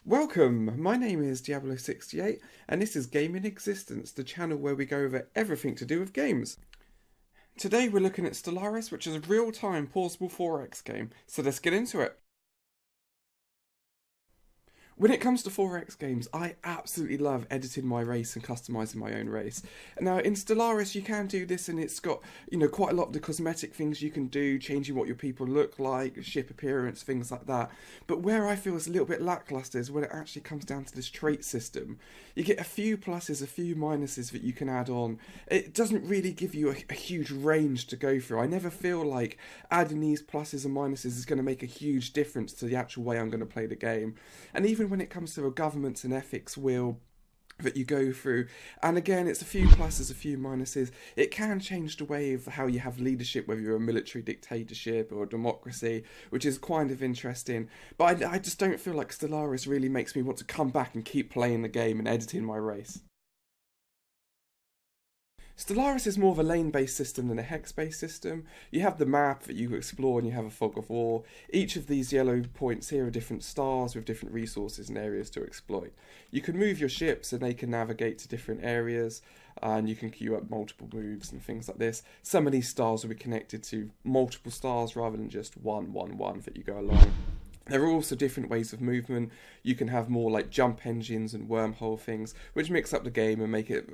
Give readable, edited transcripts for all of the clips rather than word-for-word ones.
Welcome, my name is Diablo68 and this is Game in Existence, the channel where we go over everything to do with games. Today we're looking at Stellaris, which is a real-time pausable 4X game, so let's get into it. When it comes to 4X games, I absolutely love editing my race and customizing my own race. Now, in Stellaris, you can do this, and it's got, quite a lot of the cosmetic things you can do, changing what your people look like, ship appearance, things like that. But where I feel it's a little bit lackluster is when it actually comes down to this trait system. You get a few pluses, a few minuses that you can add on. It doesn't really give you a huge range to go through. I never feel like adding these pluses and minuses is going to make a huge difference to the actual way I'm going to play the game. And even when it comes to a governance and ethics wheel that you go through, and again it's a few pluses, a few minuses, it can change the way of how you have leadership, whether you're a military dictatorship or a democracy, which is kind of interesting. But I just don't feel like Stellaris really makes me want to come back and keep playing the game and editing my race. Stellaris is more of a lane-based system than a hex-based system. You have the map that you explore and you have a fog of war. Each of these yellow points here are different stars with different resources and areas to exploit. You can move your ships and they can navigate to different areas, and you can queue up multiple moves and things like this. Some of these stars will be connected to multiple stars rather than just one that you go along. There are also different ways of movement. You can have more like jump engines and wormhole things, which mix up the game and make it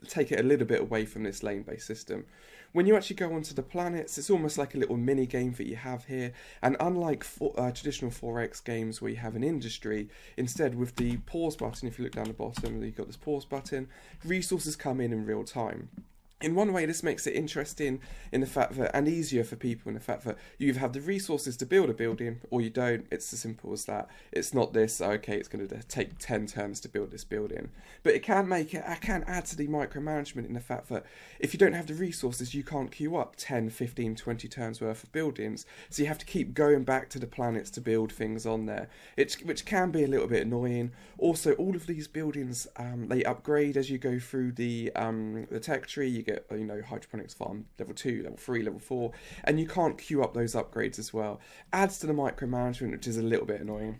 take it a little bit away from this lane-based system. When you actually go onto the planets, it's almost like a little mini game that you have here. And unlike traditional 4X games where you have an industry, instead with the pause button, if you look down the bottom, you've got this pause button. Resources come in real time. In one way, this makes it interesting in the fact that, and easier for people in the fact that you either have the resources to build a building or you don't. It's as simple as that. It's not this, okay, it's going to take 10 turns to build this building. But it can add to the micromanagement in the fact that if you don't have the resources, you can't queue up 10, 15, 20 turns worth of buildings. So you have to keep going back to the planets to build things on there, which can be a little bit annoying. Also, all of these buildings, they upgrade as you go through the tech tree. You get hydroponics farm level 2, level 3, level 4, and you can't queue up those upgrades as well. Adds to the micromanagement, which is a little bit annoying.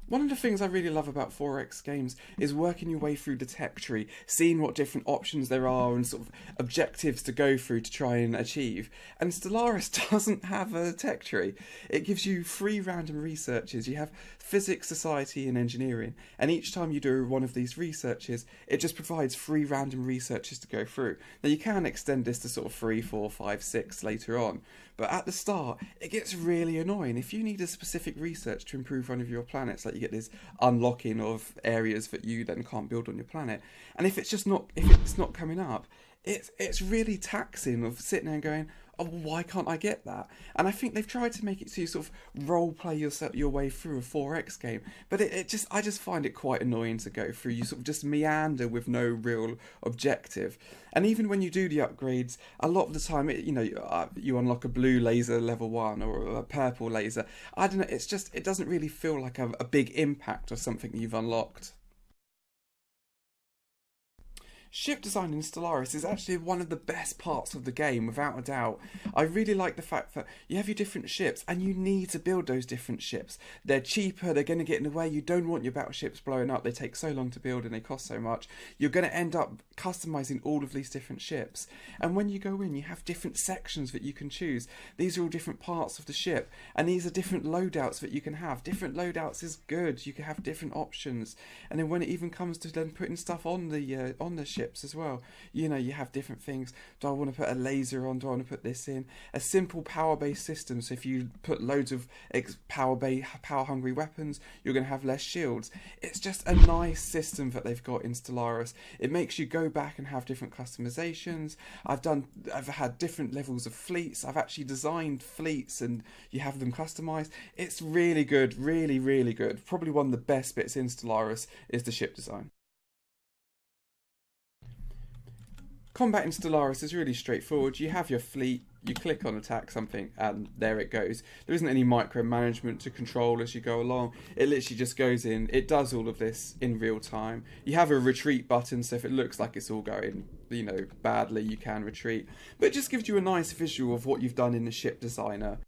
One of the things I really love about 4X games is working your way through the tech tree, seeing what different options there are and sort of objectives to go through to try and achieve. And Stellaris doesn't have a tech tree. It gives you 3 random researches. You have physics, society and engineering, and each time you do one of these researches, it just provides 3 random researches to go through. Now you can extend this to sort of 3, 4, 5, 6 later on, but at the start it gets really annoying. If you need a specific research to improve one of your planets, like you get this unlocking of areas that you then can't build on your planet, and if it's not coming up, it's really taxing of sitting there and going, oh, why can't I get that? And I think they've tried to make it so you sort of role play your way through a 4X game, but I just find it quite annoying to go through. You sort of just meander with no real objective. And even when you do the upgrades, a lot of the time, you unlock a blue laser level 1 or a purple laser. I don't know. It doesn't really feel like a big impact of something you've unlocked. Ship design in Stellaris is actually one of the best parts of the game, without a doubt. I really like the fact that you have your different ships and you need to build those different ships. They're cheaper, they're going to get in the way, you don't want your battleships blowing up, they take so long to build and they cost so much. You're going to end up customizing all of these different ships. And when you go in, you have different sections that you can choose. These are all different parts of the ship, and these are different loadouts that you can have. Different loadouts is good, you can have different options. And then when it even comes to then putting stuff on the ship, as well, you have different things. Do I want to put a laser on? Do I want to put this in? A simple power-based system, so if you put loads of power-hungry weapons, you're going to have less shields. It's just a nice system that they've got in Stellaris. It makes you go back and have different customizations. I've had different levels of fleets. I've actually designed fleets and you have them customized. It's really good, really, really good. Probably one of the best bits in Stellaris is the ship design. Combat in Stellaris is really straightforward. You have your fleet, you click on attack something, and there it goes. There isn't any micromanagement to control as you go along. It literally just goes in, it does all of this in real time. You have a retreat button, so if it looks like it's all going, badly, you can retreat. But it just gives you a nice visual of what you've done in the ship designer.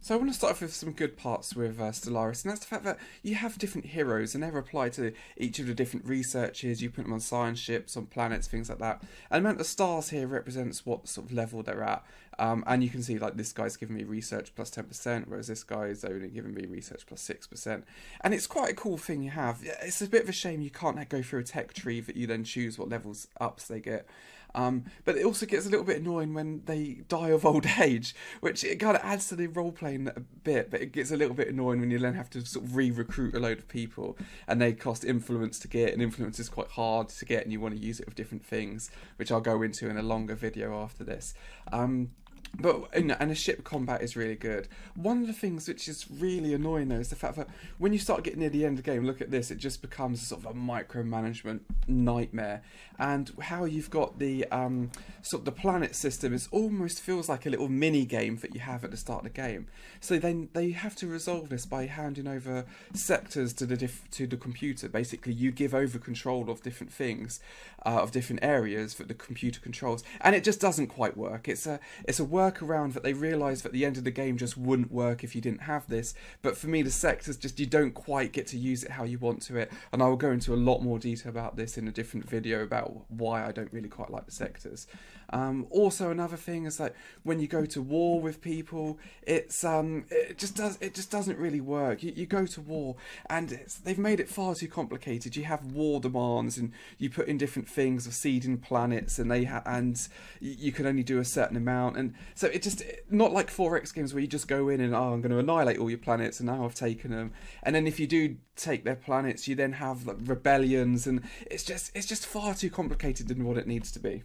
So I want to start off with some good parts with Stellaris, and that's the fact that you have different heroes, and they apply to each of the different researchers. You put them on science ships, on planets, things like that. And the amount of stars here represents what sort of level they're at. And you can see, like, this guy's giving me research plus 10%, whereas this guy's only giving me research plus 6%. And it's quite a cool thing you have. It's a bit of a shame you can't go through a tech tree that you then choose what levels ups they get. But it also gets a little bit annoying when they die of old age, which it kind of adds to the role playing a bit, but it gets a little bit annoying when you then have to sort of re-recruit a load of people, and they cost influence to get, and influence is quite hard to get, and you want to use it with different things, which I'll go into in a longer video after this. And the ship combat is really good. One of the things which is really annoying though is the fact that when you start getting near the end of the game, look at this, it just becomes sort of a micromanagement nightmare. And how you've got the sort of the planet system, it almost feels like a little mini game that you have at the start of the game. So then they have to resolve this by handing over sectors to the computer. Basically, you give over control of different things, of different areas that the computer controls, and it just doesn't quite work. It's a workaround that they realise that the end of the game just wouldn't work if you didn't have this. But for me, the sectors just, you don't quite get to use it how you want to it, and I will go into a lot more detail about this in a different video about why I don't really quite like the sectors. Also, another thing is that when you go to war with people, it just doesn't really work. You go to war, and they've made it far too complicated. You have war demands, and you put in different things of seeding planets, and you can only do a certain amount, and so it just, not like 4X games where you just go in and, oh, I'm going to annihilate all your planets, and now I've taken them, and then if you do take their planets, you then have like rebellions, and it's just far too complicated than what it needs to be.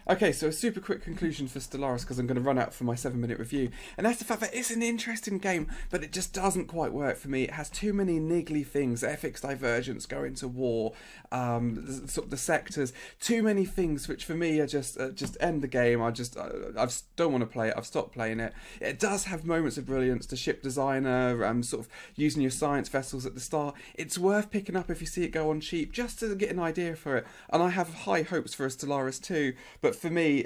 Okay, so a super quick conclusion for Stellaris, because I'm going to run out for my 7-minute review, and that's the fact that it's an interesting game, but it just doesn't quite work for me. It has too many niggly things, ethics divergence, going to war, sort of the sectors, too many things which for me are just end the game. I don't want to play it. I've stopped playing it. It does have moments of brilliance. The ship designer, sort of using your science vessels at the start. It's worth picking up if you see it go on cheap, just to get an idea for it. And I have high hopes for a Stellaris 2, but for me,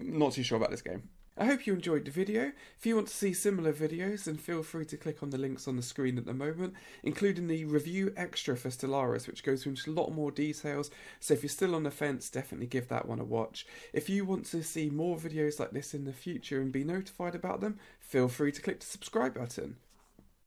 not too sure about this game. I hope you enjoyed the video. If you want to see similar videos, then feel free to click on the links on the screen at the moment, including the review extra for Stellaris, which goes into a lot more details, so if you're still on the fence, definitely give that one a watch. If you want to see more videos like this in the future and be notified about them, feel free to click the subscribe button.